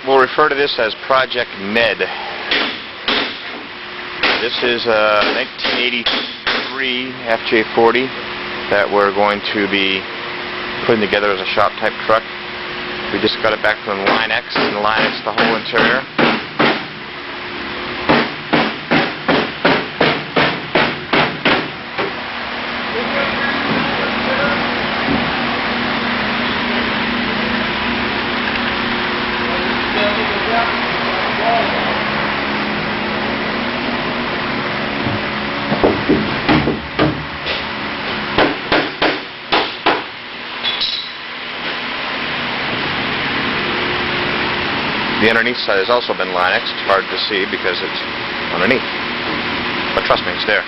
we'll refer to this as Project Med. This is a 1983 FJ40 that we're going to be putting together as a shop type truck. We just got it back from Line X, and Line X the whole interior. The underneath side has also been Line X. It's hard to see because it's underneath, but trust me, it's there.